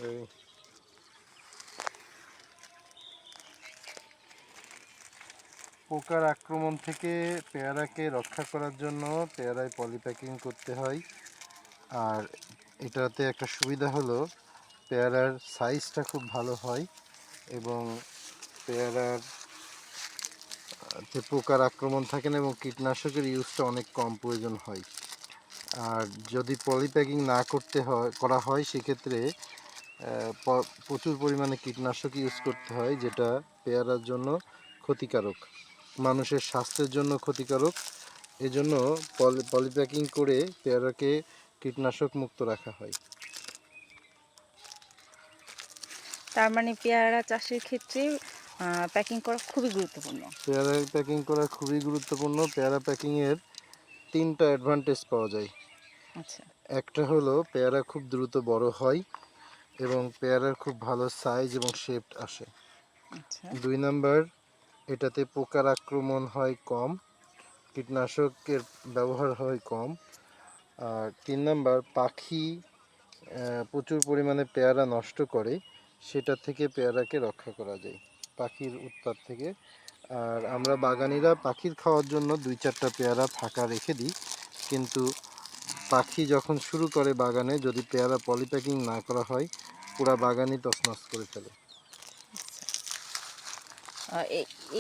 এই পোকার আক্রমণ থেকে পেয়ারাকে রক্ষা করার জন্য পেয়ারায় পলিপ্যাকিং করতে হয়। আর এটাতে একটা সুবিধা হলো পেয়ারার সাইজটা খুব ভালো হয় এবং পেয়ারার যে পোকার আক্রমণ থাকে না এবং কীটনাশকের ইউজটা অনেক কম প্রয়োজন হয়। আর যদি পলিপ্যাকিং না করা হয় সেক্ষেত্রে প্রচুর পরিমাণে কীটনাশক ইউজ করতে হয়, যেটা পেয়ারার জন্য ক্ষতিকারক, মানুষের স্বাস্থ্যের জন্য ক্ষতিকারক। এজন্য পলিপ্যাকিং করে পেয়ারাকে কীটনাশক মুক্ত রাখা হয়। তার মানে পেয়ারা চাষের ক্ষেত্রে প্যাকিং করা খুবই গুরুত্বপূর্ণ। পেয়ারা প্যাকিং করা খুবই গুরুত্বপূর্ণ। পেয়ারা প্যাকিংয়ের 3টা অ্যাডভান্টেজ পাওয়া যায়। আচ্ছা, একটা হলো পেয়ারা খুব দ্রুত বড় হয় এবং পেয়ারার খুব ভালো সাইজ এবং শেপ আসে। আচ্ছা। 2 নাম্বার, এটাতে পোকার আক্রমণ হয় কম, কীটনাশকের ব্যবহার হয় কম। আর 3 নাম্বার, পাখি প্রচুর পরিমাণে পেয়ারা নষ্ট করে, সেটা থেকে পেয়ারাকে রক্ষা করা যায় পাখির উৎপাত থেকে। আর আমরা বাগানিরা পাখির খাওয়ার জন্য 2-4টা পেয়ারা ফাঁকা রেখে দিই, কিন্তু পাখি যখন শুরু করে বাগানে, যদি পেয়ারা পলিপ্যাকিং না করা হয় পুরা বাগানই তছনছ করে ফেলে।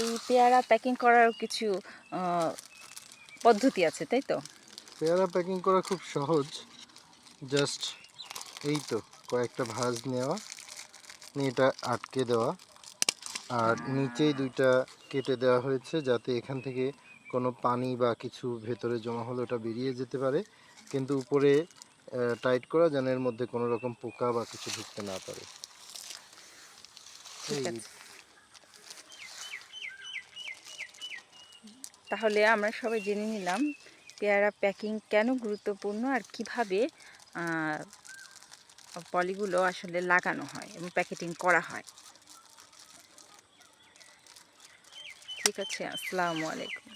এই পেয়ারা প্যাকিং করার কিছু আহ, পদ্ধতি আছে, তাই তো? পেয়ারা প্যাকিং করা খুব সহজ। জাস্ট এই তো কয়েকটা ভাঁজ নেওয়া, নিয়ে এটা আটকে দেওয়া, আর নিচেই 2টা কেটে দেওয়া হয়েছে যাতে এখান থেকে কোনো পানি বা কিছু ভেতরে জমা হলে ওটা বেরিয়ে যেতে পারে, কিন্তু উপরে টাইট করা যেন এর মধ্যে কোনো রকম পোকা বা কিছু ঢুকতে না পারে। ঠিক এই আছে, তাহলে আমরা সবাই জেনে নিলাম পেয়ারা প্যাকিং কেন গুরুত্বপূর্ণ আর কিভাবে পলিগুলো আসলে লাগানো হয় এবং প্যাকেটিং করা হয়। ঠিক আছে, আসসালামু আলাইকুম।